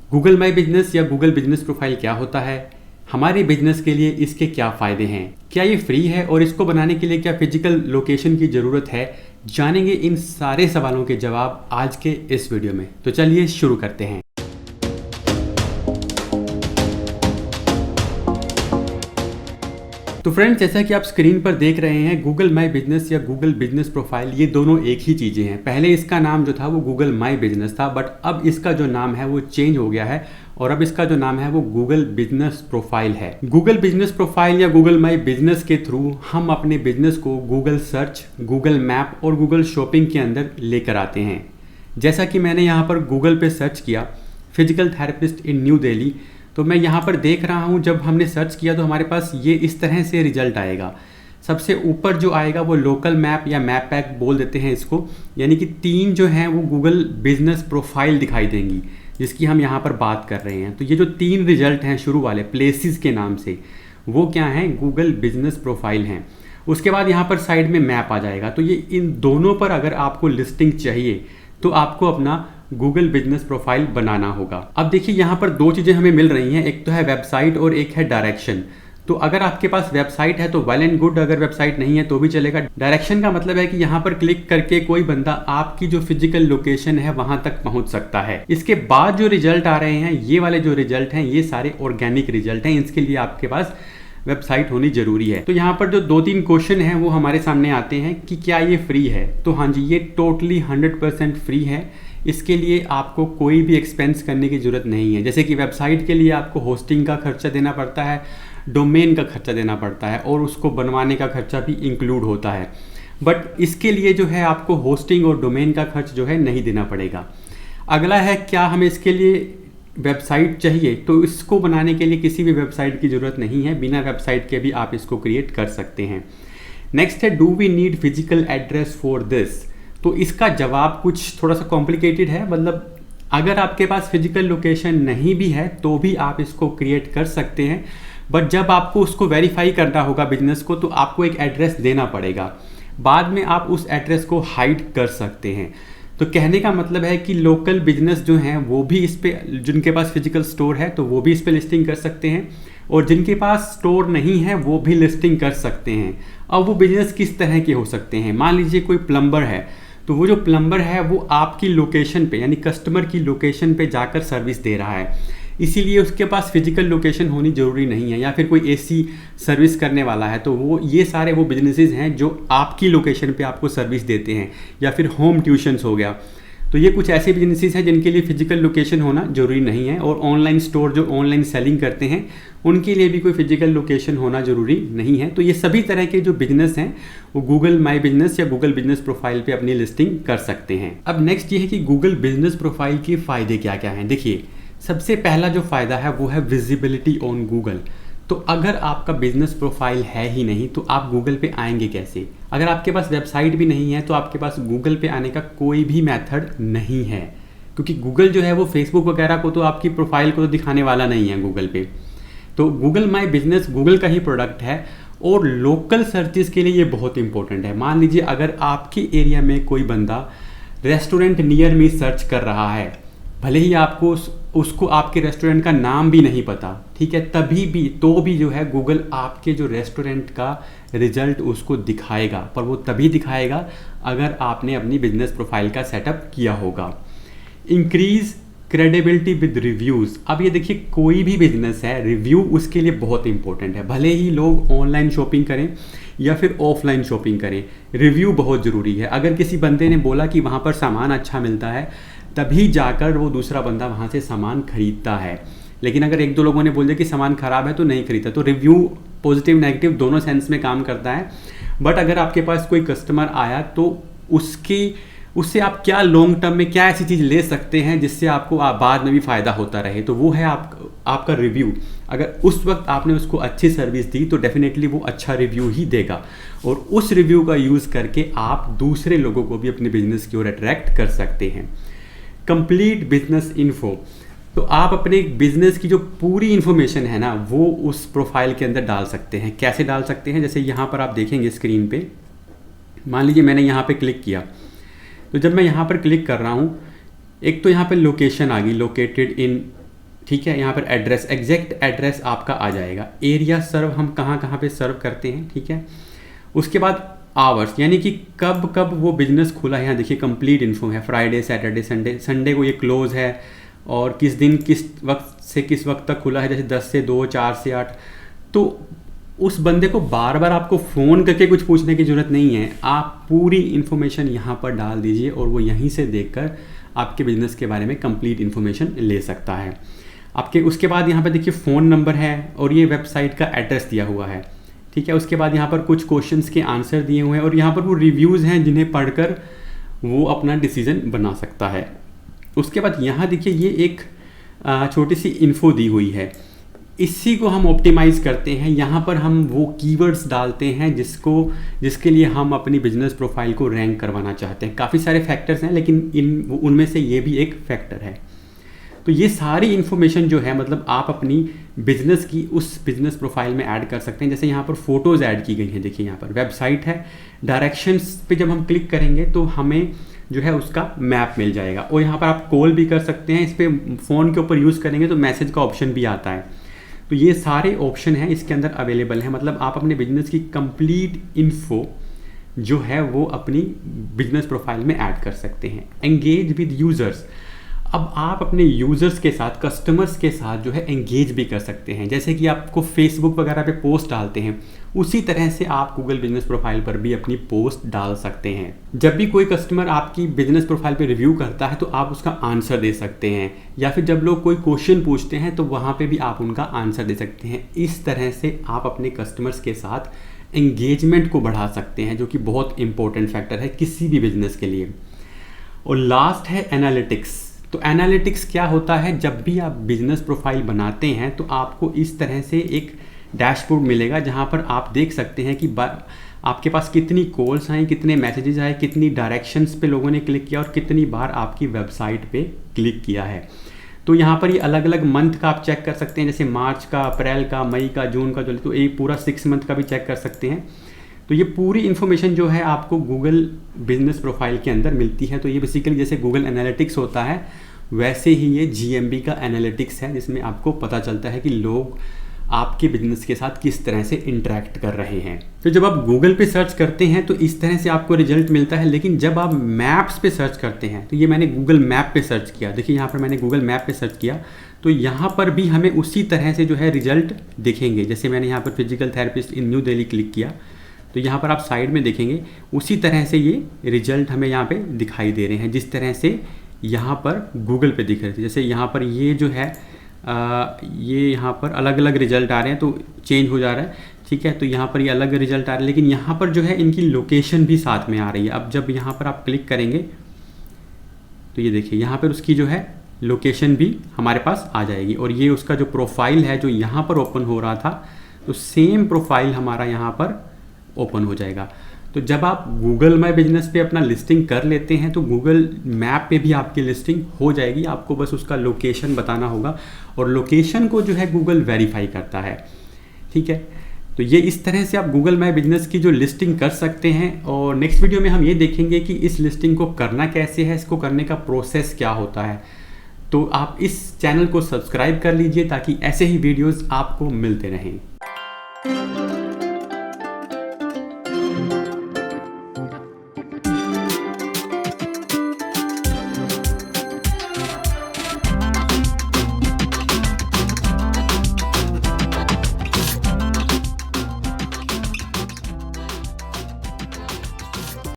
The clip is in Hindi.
गूगल माई बिजनेस या गूगल बिजनेस प्रोफाइल क्या होता है, हमारे बिजनेस के लिए इसके क्या फ़ायदे हैं, क्या ये फ्री है और इसको बनाने के लिए क्या फिजिकल लोकेशन की ज़रूरत है, जानेंगे इन सारे सवालों के जवाब आज के इस वीडियो में। तो चलिए शुरू करते हैं। तो फ्रेंड्स, जैसा कि आप स्क्रीन पर देख रहे हैं, गूगल माई बिजनेस या गूगल बिजनेस प्रोफाइल ये दोनों एक ही चीज़ें हैं। पहले इसका नाम जो था वो गूगल माई बिजनेस था, बट अब इसका जो नाम है वो चेंज हो गया है और अब इसका जो नाम है वो गूगल बिजनेस प्रोफाइल है। गूगल बिजनेस प्रोफाइल या गूगल माई बिजनेस के थ्रू हम अपने बिजनेस को गूगल सर्च, गूगल मैप और गूगल शॉपिंग के अंदर लेकर आते हैं। जैसा कि मैंने यहाँ पर गूगल पे सर्च किया फिजिकल थेरेपिस्ट इन न्यू दिल्ली, तो मैं यहाँ पर देख रहा हूँ जब हमने सर्च किया तो हमारे पास ये इस तरह से रिजल्ट आएगा। सबसे ऊपर जो आएगा वो लोकल मैप या मैप पैक बोल देते हैं इसको, यानी कि 3 जो हैं वो गूगल बिजनेस प्रोफाइल दिखाई देंगी जिसकी हम यहाँ पर बात कर रहे हैं। तो ये जो 3 रिजल्ट हैं शुरू वाले प्लेसेस के नाम से, वो क्या हैं, गूगल बिजनेस प्रोफाइल हैं। उसके बाद यहाँ पर साइड में मैप आ जाएगा। तो ये इन दोनों पर अगर आपको लिस्टिंग चाहिए तो आपको अपना गूगल बिजनेस प्रोफाइल बनाना होगा। अब देखिए यहाँ पर 2 चीज़ें हमें मिल रही हैं, एक तो है वेबसाइट और एक है डायरेक्शन। तो अगर आपके पास वेबसाइट है तो वेल एंड गुड, अगर वेबसाइट नहीं है तो भी चलेगा। डायरेक्शन का मतलब है कि यहाँ पर क्लिक करके कोई बंदा आपकी जो फिजिकल लोकेशन है वहां तक पहुंच सकता है। इसके बाद जो रिजल्ट आ रहे हैं, ये वाले जो रिजल्ट हैं ये सारे ऑर्गेनिक रिजल्ट हैं, इसके लिए आपके पास वेबसाइट होनी जरूरी है। तो यहाँ पर जो 2-3 क्वेश्चन हैं वो हमारे सामने आते हैं कि क्या ये फ्री है। तो हाँ जी, ये टोटली 100% फ्री है। इसके लिए आपको कोई भी एक्सपेंस करने की ज़रूरत नहीं है। जैसे कि वेबसाइट के लिए आपको होस्टिंग का खर्चा देना पड़ता है, डोमेन का खर्चा देना पड़ता है और उसको बनवाने का खर्चा भी इंक्लूड होता है, बट इसके लिए जो है आपको होस्टिंग और डोमेन का खर्च जो है नहीं देना पड़ेगा। अगला है, क्या हमें इसके लिए वेबसाइट चाहिए, तो इसको बनाने के लिए किसी भी वेबसाइट की ज़रूरत नहीं है, बिना वेबसाइट के भी आप इसको क्रिएट कर सकते हैं। नेक्स्ट है, do we need physical address for this. तो इसका जवाब कुछ थोड़ा सा कॉम्प्लिकेटेड है। मतलब अगर आपके पास फिजिकल लोकेशन नहीं भी है तो भी आप इसको क्रिएट कर सकते हैं, बट जब आपको उसको वेरीफाई करना होगा बिजनेस को, तो आपको एक एड्रेस देना पड़ेगा। बाद में आप उस एड्रेस को हाइड कर सकते हैं। तो कहने का मतलब है कि लोकल बिजनेस जो हैं वो भी इस पे, जिनके पास फिजिकल स्टोर है तो वो भी इस पे लिस्टिंग कर सकते हैं, और जिनके पास स्टोर नहीं है वो भी लिस्टिंग कर सकते हैं। अब वो बिजनेस किस तरह के हो सकते हैं, मान लीजिए कोई प्लम्बर है, तो वो जो प्लम्बर है वो आपकी लोकेशन पे यानी कस्टमर की लोकेशन पे जाकर सर्विस दे रहा है, इसीलिए उसके पास फिजिकल लोकेशन होनी ज़रूरी नहीं है। या फिर कोई एसी सर्विस करने वाला है, तो वो ये सारे वो बिजनेसेस हैं जो आपकी लोकेशन पे आपको सर्विस देते हैं। या फिर होम ट्यूशन्स हो गया, तो ये कुछ ऐसे बिजनेसेस हैं जिनके लिए फिजिकल लोकेशन होना ज़रूरी नहीं है। और ऑनलाइन स्टोर जो ऑनलाइन सेलिंग करते हैं उनके लिए भी कोई फिजिकल लोकेशन होना ज़रूरी नहीं है। तो ये सभी तरह के जो बिजनेस हैं वो गूगल माई बिजनेस या गूगल बिजनेस प्रोफाइल पे अपनी लिस्टिंग कर सकते हैं। अब नेक्स्ट ये है कि गूगल बिजनेस प्रोफाइल के फ़ायदे क्या क्या हैं। देखिए, सबसे पहला जो फ़ायदा है वो है विजिबिलिटी ऑन गूगल। तो अगर आपका बिजनेस प्रोफाइल है ही नहीं तो आप गूगल पे आएंगे कैसे। अगर आपके पास वेबसाइट भी नहीं है तो आपके पास गूगल पे आने का कोई भी मेथड नहीं है, क्योंकि गूगल जो है वो फेसबुक वगैरह को तो आपकी प्रोफाइल को तो दिखाने वाला नहीं है गूगल पे। तो गूगल माई बिजनेस गूगल का ही प्रोडक्ट है और लोकल सर्चेस के लिए ये बहुत इंपॉर्टेंट है। मान लीजिए अगर आपकी एरिया में कोई बंदा रेस्टोरेंट नियर मी सर्च कर रहा है, भले ही आपको उसको आपके रेस्टोरेंट का नाम भी नहीं पता, ठीक है, तभी भी तो भी जो है गूगल आपके जो रेस्टोरेंट का रिजल्ट उसको दिखाएगा, पर वो तभी दिखाएगा अगर आपने अपनी बिजनेस प्रोफाइल का सेटअप किया होगा। Increase credibility with reviews. अब ये देखिए, कोई भी बिजनेस है, रिव्यू उसके लिए बहुत इंपॉर्टेंट है। भले ही लोग ऑनलाइन शॉपिंग करें या फिर ऑफलाइन शॉपिंग करें, रिव्यू बहुत ज़रूरी है। अगर किसी बंदे ने बोला कि वहाँ पर सामान अच्छा मिलता है, तभी जाकर वो दूसरा बंदा वहाँ से सामान खरीदता है। लेकिन अगर 1-2 लोगों ने बोल दिया कि सामान ख़राब है तो नहीं खरीदता। तो रिव्यू पॉजिटिव नेगेटिव दोनों सेंस में काम करता है। बट अगर आपके पास कोई कस्टमर आया तो उससे आप क्या लॉन्ग टर्म में क्या ऐसी चीज़ ले सकते हैं जिससे आपको बाद में भी फ़ायदा होता रहे, तो वो है आपका रिव्यू। अगर उस वक्त आपने उसको अच्छी सर्विस दी तो डेफिनेटली वो अच्छा रिव्यू ही देगा, और उस रिव्यू का यूज़ करके आप दूसरे लोगों को भी अपने बिजनेस की ओर अट्रैक्ट कर सकते हैं। Complete business info. तो आप अपने बिजनेस की जो पूरी इन्फॉर्मेशन है ना वो उस प्रोफाइल के अंदर डाल सकते हैं। कैसे डाल सकते हैं, जैसे यहाँ पर आप देखेंगे स्क्रीन पे, मान लीजिए मैंने यहाँ पे क्लिक किया, तो जब मैं यहाँ पर क्लिक कर रहा हूँ, एक तो यहाँ पे लोकेशन आ गई, लोकेटेड इन ठीक है, यहाँ पर एड्रेस, एग्जैक्ट एड्रेस आपका आ जाएगा। एरिया सर्व हम कहाँ कहाँ पे सर्व करते हैं, ठीक है। उसके बाद आवर्स, यानी कि कब कब वो बिजनेस खुला है, यहाँ देखिए कंप्लीट इन्फो है, फ्राइडे सैटरडे संडे, संडे को ये क्लोज है, और किस दिन किस वक्त से किस वक्त तक खुला है, जैसे 10 से 2, 4 से 8। तो उस बंदे को बार बार आपको फ़ोन करके कुछ पूछने की ज़रूरत नहीं है, आप पूरी इन्फॉर्मेशन यहाँ पर डाल दीजिए और वो यहीं से देखकर आपके बिज़नेस के बारे में कंप्लीट इन्फॉर्मेशन ले सकता है आपके। उसके बाद यहाँ पर देखिए फ़ोन नंबर है और ये वेबसाइट का एड्रेस दिया हुआ है, ठीक है। उसके बाद यहाँ पर कुछ क्वेश्चंस के आंसर दिए हुए हैं और यहाँ पर वो रिव्यूज़ हैं जिन्हें पढ़कर वो अपना डिसीज़न बना सकता है। उसके बाद यहाँ देखिए ये एक छोटी सी इन्फो दी हुई है, इसी को हम ऑप्टिमाइज़ करते हैं। यहाँ पर हम वो कीवर्ड्स डालते हैं जिसके लिए हम अपनी बिजनेस प्रोफाइल को रैंक करवाना चाहते हैं। काफ़ी सारे फैक्टर्स हैं लेकिन उनमें से ये भी एक फैक्टर है। तो ये सारी इन्फॉर्मेशन जो है मतलब आप अपनी बिजनेस की उस बिजनेस प्रोफाइल में ऐड कर सकते हैं। जैसे यहाँ पर फोटोज़ ऐड की गई हैं, देखिए यहाँ पर वेबसाइट है, डायरेक्शंस पे जब हम क्लिक करेंगे तो हमें जो है उसका मैप मिल जाएगा। और यहाँ पर आप कॉल भी कर सकते हैं, इस पर फ़ोन के ऊपर यूज़ करेंगे तो मैसेज का ऑप्शन भी आता है। तो ये सारे ऑप्शन हैं इसके अंदर अवेलेबल हैं, मतलब आप अपने बिजनेस की कंप्लीट इन्फो जो है वो अपनी बिजनेस प्रोफाइल में ऐड कर सकते हैं। एंगेज विद यूज़र्स, अब आप अपने यूज़र्स के साथ, कस्टमर्स के साथ जो है एंगेज भी कर सकते हैं। जैसे कि आपको फेसबुक वगैरह पे पोस्ट डालते हैं, उसी तरह से आप गूगल बिजनेस प्रोफाइल पर भी अपनी पोस्ट डाल सकते हैं। जब भी कोई कस्टमर आपकी बिजनेस प्रोफाइल पे रिव्यू करता है तो आप उसका आंसर दे सकते हैं, या फिर जब लोग कोई क्वेश्चन पूछते हैं तो वहाँ पे भी आप उनका आंसर दे सकते हैं। इस तरह से आप अपने कस्टमर्स के साथ एंगेजमेंट को बढ़ा सकते हैं, जो कि बहुत इंपॉर्टेंट फैक्टर है किसी भी बिजनेस के लिए। और लास्ट है एनालिटिक्स। तो एनालिटिक्स क्या होता है, जब भी आप बिजनेस प्रोफाइल बनाते हैं तो आपको इस तरह से एक डैशबोर्ड मिलेगा जहां पर आप देख सकते हैं कि आपके पास कितनी कॉल्स आई, कितने मैसेजेस आए, कितनी डायरेक्शंस पे लोगों ने क्लिक किया और कितनी बार आपकी वेबसाइट पे क्लिक किया है। तो यहाँ पर ये अलग अलग मंथ का आप चेक कर सकते हैं, जैसे मार्च का, अप्रैल का, मई का, जून का, तो एक पूरा 6 मंथ का भी चेक कर सकते हैं। तो ये पूरी इन्फॉर्मेशन जो है आपको गूगल बिजनेस प्रोफाइल के अंदर मिलती है। तो ये बेसिकली जैसे गूगल एनालिटिक्स होता है वैसे ही ये GMB का एनालिटिक्स है, जिसमें आपको पता चलता है कि लोग आपके बिजनेस के साथ किस तरह से इंटरेक्ट कर रहे हैं। तो जब आप गूगल पे सर्च करते हैं तो इस तरह से आपको रिजल्ट मिलता है, लेकिन जब आप मैप्स पे सर्च करते हैं, तो ये मैंने गूगल मैप पे सर्च किया, देखिए यहाँ पर मैंने गूगल मैप पे सर्च किया तो यहाँ पर भी हमें उसी तरह से जो है रिजल्ट दिखेंगे। जैसे मैंने यहाँ पर फिजिकल थेरेपिस्ट इन न्यू दिल्ली क्लिक किया तो यहाँ पर आप साइड में देखेंगे उसी तरह से ये रिजल्ट हमें यहाँ पे दिखाई दे रहे हैं, जिस तरह से यहाँ पर गूगल पे दिख रहे थे। जैसे यहाँ पर ये जो है ये यहाँ पर अलग अलग रिजल्ट आ रहे हैं, तो चेंज हो जा रहा है, ठीक है। तो यहाँ पर ये अलग रिजल्ट आ रहे हैं, लेकिन यहाँ पर जो है इनकी लोकेशन भी साथ में आ रही है। अब जब यहाँ पर आप क्लिक करेंगे तो ये देखिए यहाँ पर उसकी जो है लोकेशन भी हमारे पास आ जाएगी। और ये उसका जो प्रोफाइल है जो यहाँ पर ओपन हो रहा था, तो सेम प्रोफाइल हमारा यहाँ पर ओपन हो जाएगा। तो जब आप गूगल माई बिजनेस पे अपना लिस्टिंग कर लेते हैं तो गूगल मैप पे भी आपकी लिस्टिंग हो जाएगी। आपको बस उसका लोकेशन बताना होगा और लोकेशन को जो है गूगल वेरीफाई करता है, ठीक है। तो ये इस तरह से आप गूगल माई बिजनेस की जो लिस्टिंग कर सकते हैं। और नेक्स्ट वीडियो में हम ये देखेंगे कि इस लिस्टिंग को करना कैसे है, इसको करने का प्रोसेस क्या होता है। तो आप इस चैनल को सब्सक्राइब कर लीजिए ताकि ऐसे ही वीडियोज़ आपको मिलते रहें।